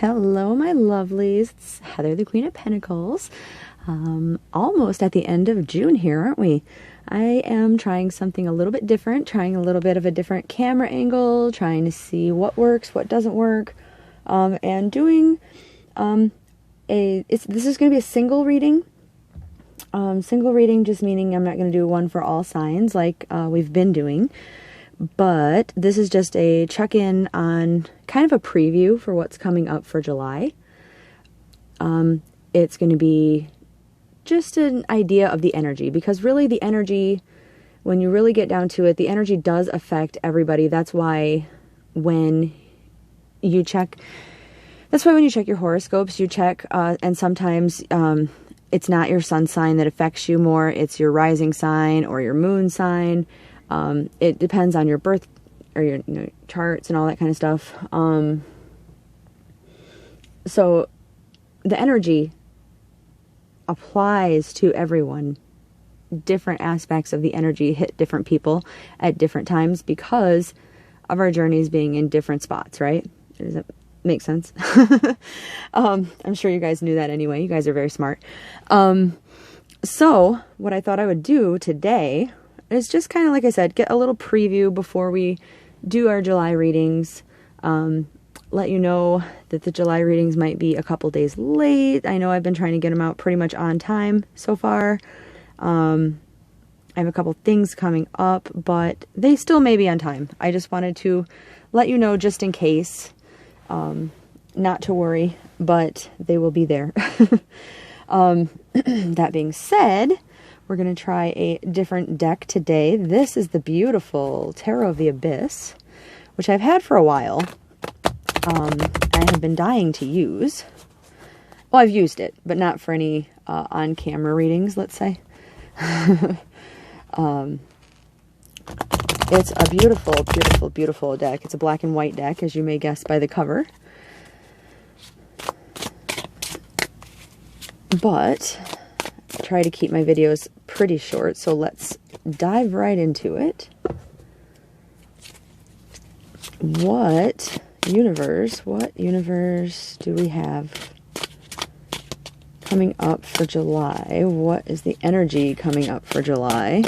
Hello, my lovelies. It's Heather, the Queen of Pentacles. Almost at the end of June here, aren't we? I am trying something a little bit different, trying a little bit of a different camera angle, trying to see what works, what doesn't work, and doing this is going to be a single reading. Single reading just meaning I'm not going to do one for all signs like we've been doing. But this is just a check-in on kind of a preview for what's coming up for July. It's going to be just an idea of the energy, because really the energy, when you really get down to it, the energy does affect everybody. That's why when you check your horoscopes, you check, and sometimes it's not your sun sign that affects you more, it's your rising sign or your moon sign. It depends on your birth or your charts and all that kind of stuff. So the energy applies to everyone. Different aspects of the energy hit different people at different times because of our journeys being in different spots, right? Does that make sense? I'm sure you guys knew that anyway. You guys are very smart. So what I thought I would do today is just kind of, like I said, get a little preview before we do our July readings. Let you know that the July readings might be a couple days late. I know I've been trying to get them out pretty much on time so far. I have a couple things coming up, but they still may be on time. I just wanted to let you know just in case. Not to worry, but they will be there. That being said, we're going to try a different deck today. This is the beautiful Tarot of the Abyss, which I've had for a while. I have been dying to use. Well, I've used it, but not for any on-camera readings, let's say. It's a beautiful, beautiful, beautiful deck. It's a black and white deck, as you may guess by the cover. But I try to keep my videos pretty short, so let's dive right into it. What universe do we have coming up for July? What is the energy coming up for July?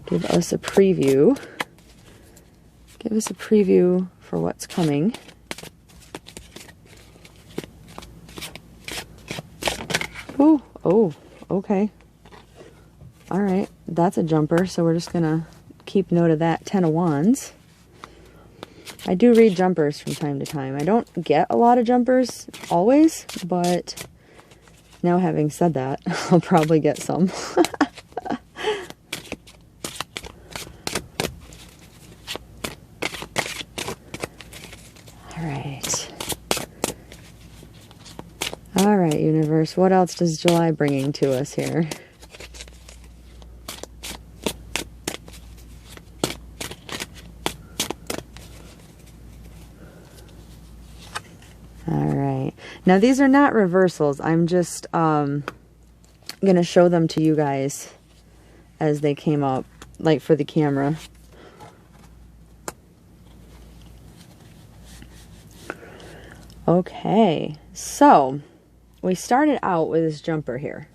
Give us a preview. Give us a preview for what's coming. Oh, okay. All right, that's a jumper, so we're just gonna keep note of that. 10 of Wands. I do read jumpers from time to time. I don't get a lot of jumpers always, but now having said that, I'll probably get some. All right, universe, what else does July bringing to us here? All right. Now, these are not reversals. I'm just going to show them to you guys as they came up, like for the camera. Okay, so we started out with this jumper here.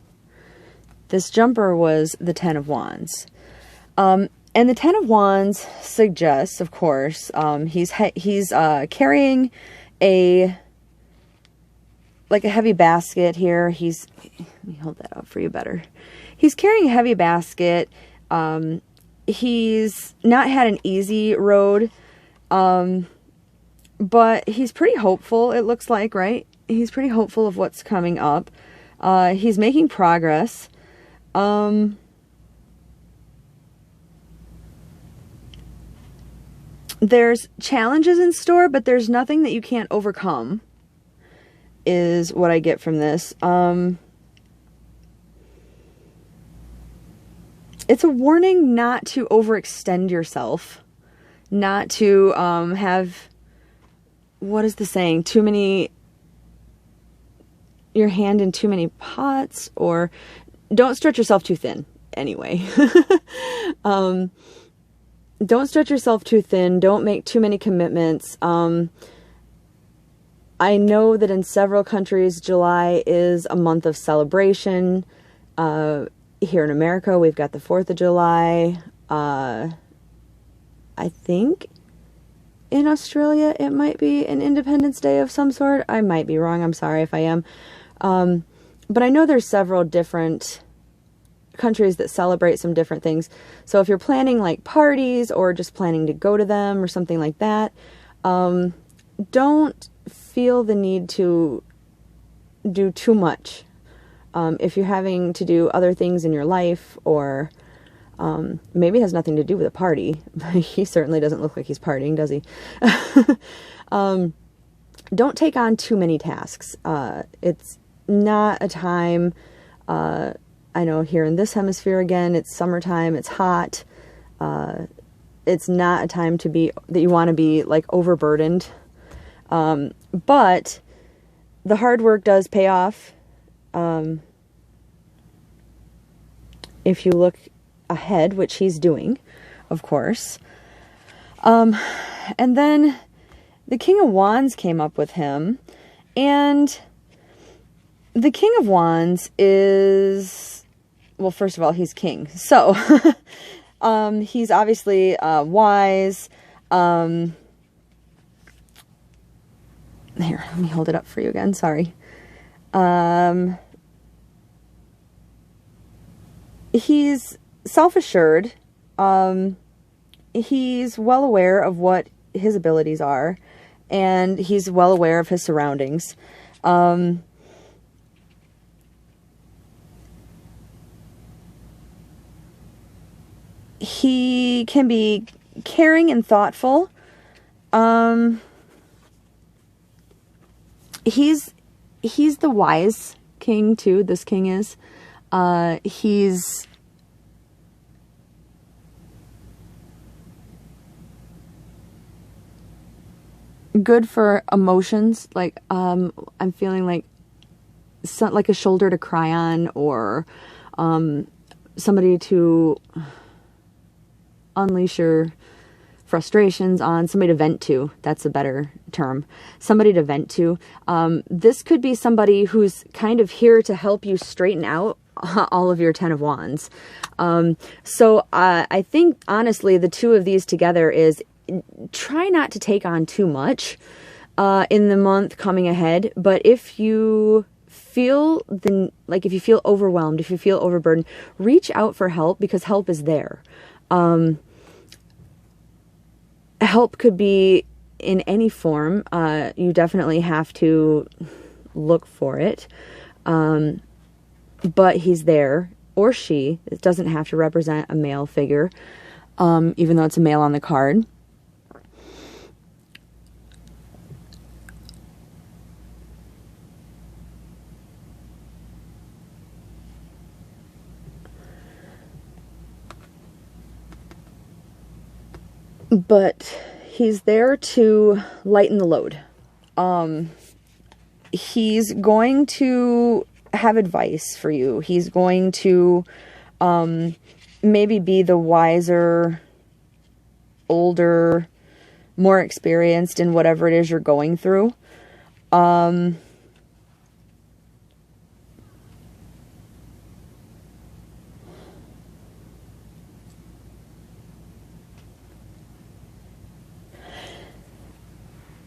This jumper was the 10 of Wands. And the 10 of Wands suggests, of course, he's carrying a heavy basket here. Let me hold that up for you better. He's carrying a heavy basket. He's not had an easy road, but he's pretty hopeful, it looks like, right? He's pretty hopeful of what's coming up. He's making progress. There's challenges in store, but there's nothing that you can't overcome, is what I get from this. It's a warning not to overextend yourself, not to have, what is the saying, your hand in too many pots, or don't stretch yourself too thin anyway. Don't stretch yourself too thin. Don't make too many commitments. I know that in several countries, July is a month of celebration. Here in America, we've got the 4th of July. I think in Australia, it might be an Independence Day of some sort. I might be wrong. I'm sorry if I am. But I know there's several different countries that celebrate some different things. So if you're planning like parties or just planning to go to them or something like that, don't feel the need to do too much. If you're having to do other things in your life, or maybe it has nothing to do with a party. He certainly doesn't look like he's partying, does he? Don't take on too many tasks. It's not a time, I know here in this hemisphere again, it's summertime, it's hot. It's not a time to be, that you want to be like overburdened. But the hard work does pay off. If you look ahead, which he's doing, of course. And then the King of Wands came up with him, and the King of Wands is, well, first of all, he's king. So, he's obviously, wise. Here, let me hold it up for you again. Sorry. He's self-assured. He's well aware of what his abilities are, and he's well aware of his surroundings. He can be caring and thoughtful. He's the wise king too. This king is. He's good for emotions. Like, I'm feeling like like a shoulder to cry on, or somebody to unleash your frustrations on, somebody to vent to. That's a better term. Somebody to vent to. This could be somebody who's kind of here to help you straighten out all of your 10 of Wands. So I think, honestly, the two of these together is try not to take on too much in the month coming ahead. But if you feel if you feel overwhelmed, if you feel overburdened, reach out for help, because help is there. Help could be in any form. You definitely have to look for it. But he's there, or she. It doesn't have to represent a male figure, even though it's a male on the card. But he's there to lighten the load. He's going to have advice for you. He's going to maybe be the wiser, older, more experienced in whatever it is you're going through.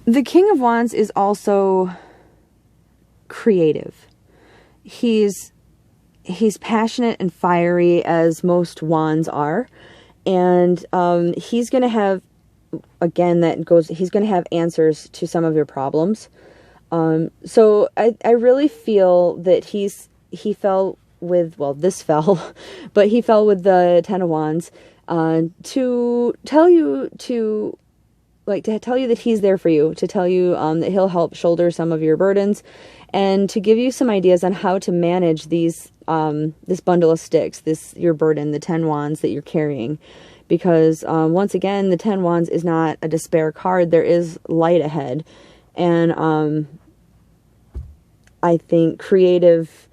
The King of Wands is also creative. He's passionate and fiery, as most wands are. And he's going to have, again, he's going to have answers to some of your problems. So I really feel that he fell with, well, this fell, but he fell with the 10 of Wands to tell you that he's there for you, to tell you that he'll help shoulder some of your burdens, and to give you some ideas on how to manage these this bundle of sticks, your burden, the 10 wands that you're carrying. Because once again, the 10 wands is not a despair card. There is light ahead. And I think creative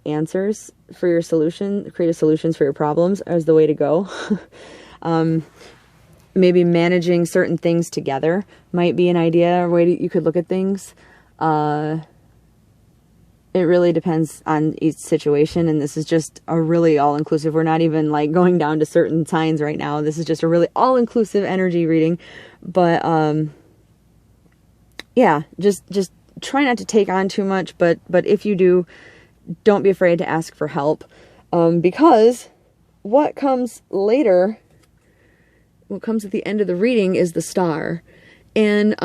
answers for your solution, creative solutions for your problems is the way to go. maybe managing certain things together might be an idea or way you could look at things. It really depends on each situation, and this is just a really all-inclusive. We're not even like going down to certain signs right now. This is just a really all-inclusive energy reading. But yeah, just try not to take on too much, but if you do, don't be afraid to ask for help, because what comes later, what comes at the end of the reading is the Star. And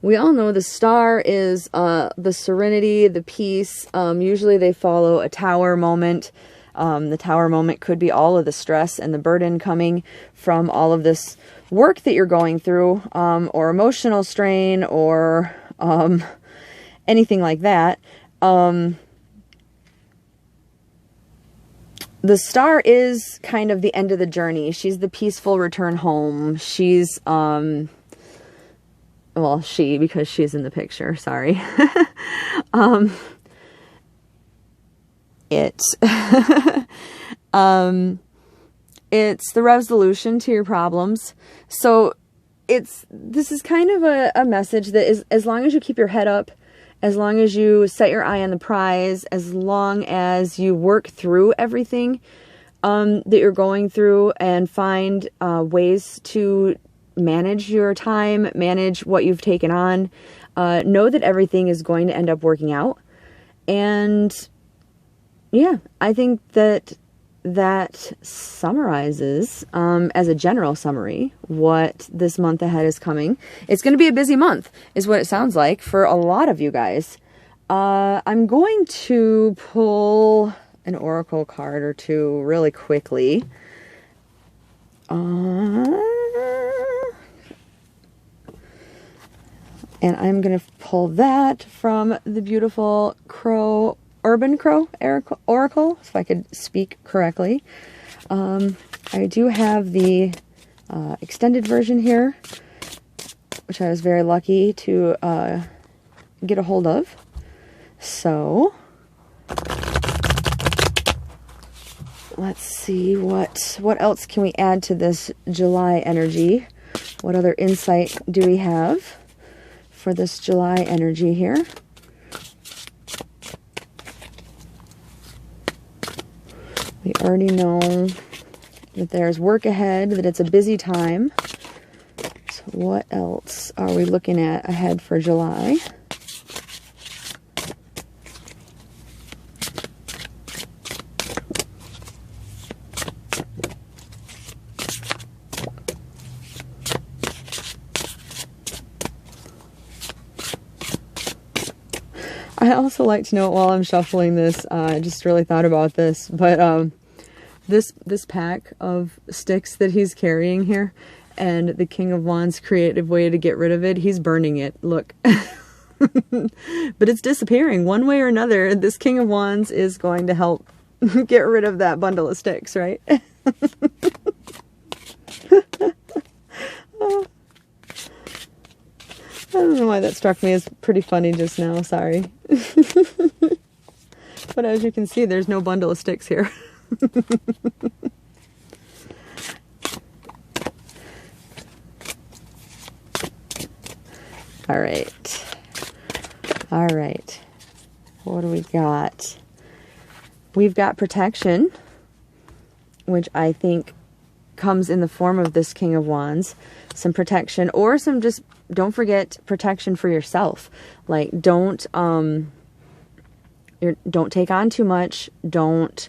we all know the Star is the serenity, the peace. Usually they follow a Tower moment. The Tower moment could be all of the stress and the burden coming from all of this work that you're going through, or emotional strain, or anything like that. The Star is kind of the end of the journey. She's the peaceful return home. She's, well, she, because she's in the picture, sorry. It's the resolution to your problems. So this is kind of a message that is, as long as you keep your head up, as long as you set your eye on the prize, as long as you work through everything that you're going through and find ways to manage your time, manage what you've taken on, know that everything is going to end up working out. And yeah, I think that summarizes, as a general summary, what this month ahead is coming. It's going to be a busy month, is what it sounds like for a lot of you guys. I'm going to pull an oracle card or two really quickly. And I'm going to pull that from the beautiful Urban Crow Oracle, if I could speak correctly. I do have the extended version here, which I was very lucky to get a hold of. So let's see what else can we add to this July energy. What other insight do we have for this July energy here? We already know that there's work ahead, that it's a busy time. So what else are we looking at ahead for July? I also like to note while I'm shuffling this, I just really thought about this, but this pack of sticks that he's carrying here, and the King of Wands' creative way to get rid of it, he's burning it. Look. But it's disappearing one way or another. This King of Wands is going to help get rid of that bundle of sticks, right? I don't know why that struck me as pretty funny just now, sorry. But as you can see, there's no bundle of sticks here. All right. All right. What do we got? We've got protection, which I think comes in the form of this King of Wands. Some protection, or some just, don't forget, protection for yourself. Like, don't take on too much. Don't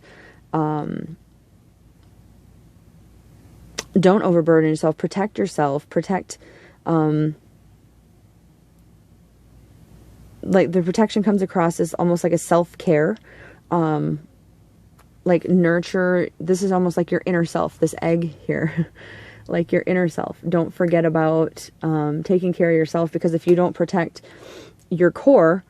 overburden yourself. Protect yourself. Protect, like, the protection comes across as almost like a self-care, like nurture. This is almost like your inner self, this egg here. Like your inner self. Don't forget about taking care of yourself, because if you don't protect your core,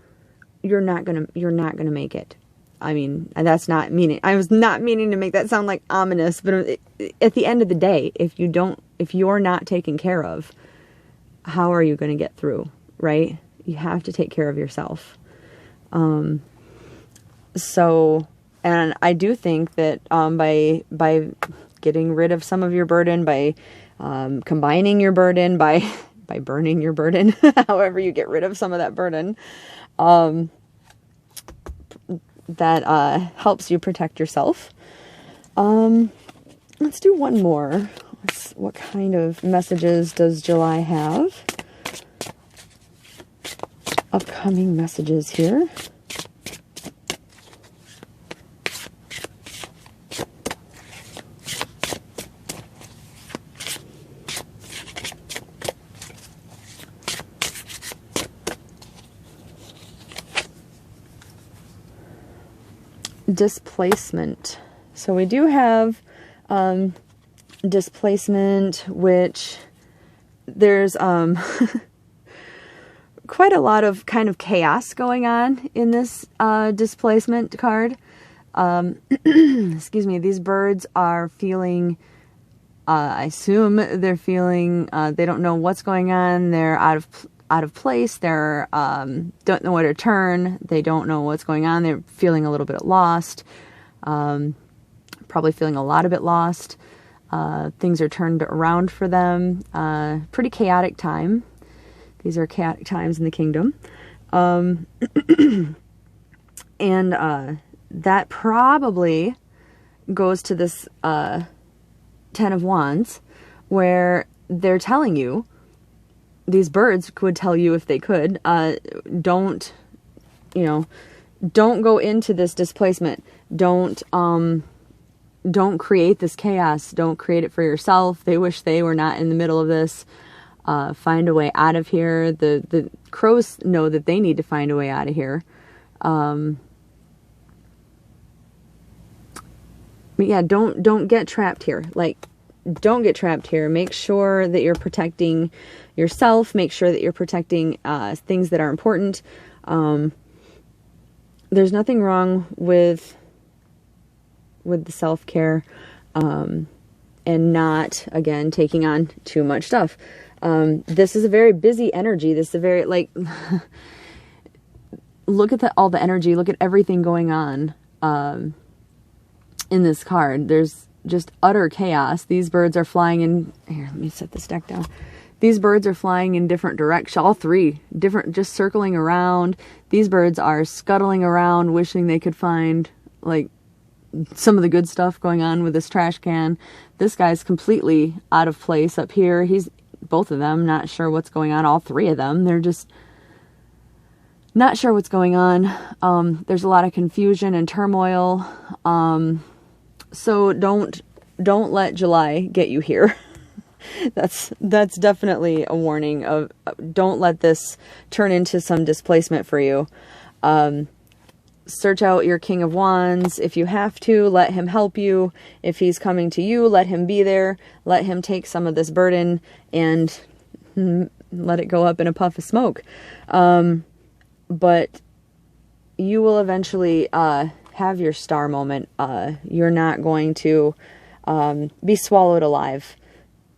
you're not gonna make it. I mean, and that's not meaning. I was not meaning to make that sound like ominous, but at the end of the day, if you're not taken care of, how are you going to get through, right? You have to take care of yourself. So, and I do think that by getting rid of some of your burden, by combining your burden by burning your burden, however you get rid of some of that burden. That helps you protect yourself. Let's do one more. What kind of messages does July have? Upcoming messages here. Displacement. So we do have displacement, which there's quite a lot of kind of chaos going on in this displacement card. Excuse me. These birds are feeling, I assume they're feeling, they don't know what's going on. They're out of place. They're don't know where to turn. They don't know what's going on. They're feeling a little bit lost. Probably feeling a lot of it lost. Things are turned around for them. Pretty chaotic time. These are chaotic times in the kingdom. And that probably goes to this Ten of Wands, where they're telling you, these birds would tell you if they could, don't go into this displacement. Don't create this chaos. Don't create it for yourself. They wish they were not in the middle of this. Find a way out of here. The crows know that they need to find a way out of here. But yeah, don't get trapped here. Like, don't get trapped here. Make sure that you're protecting yourself. Make sure that you're protecting things that are important. There's nothing wrong with the self-care, and not, again, taking on too much stuff. This is a very busy energy. This is a very, like, look at all the energy. Look at everything going on in this card. There's just utter chaos. These birds are flying in... Here, let me set this deck down. These birds are flying in different directions. All three. Different, just circling around. These birds are scuttling around, wishing they could find, like, some of the good stuff going on with this trash can. This guy's completely out of place up here. Both of them, not sure what's going on. All three of them, they're just not sure what's going on. There's a lot of confusion and turmoil. So don't let July get you here. That's definitely a warning of, don't let this turn into some displacement for you. Search out your King of Wands. If you have to, let him help you. If he's coming to you, let him be there. Let him take some of this burden and let it go up in a puff of smoke. But you will eventually have your star moment. You're not going to be swallowed alive.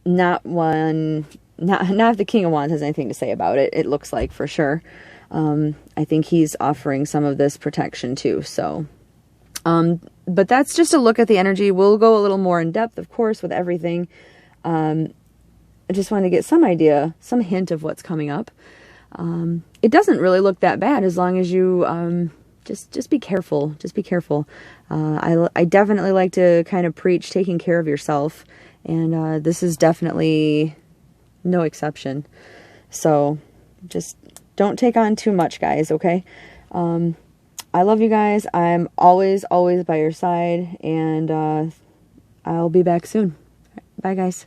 Not if the King of Wands has anything to say about it. It looks like, for sure. I think he's offering some of this protection too. So, but that's just a look at the energy. We'll go a little more in depth, of course, with everything. I just wanted to get some idea, some hint of what's coming up. It doesn't really look that bad as long as you, just be careful. Just be careful. I definitely like to kind of preach taking care of yourself. And, this is definitely no exception. So just don't take on too much, guys, okay? I love you guys. I'm always by your side, and I'll be back soon. Bye, guys.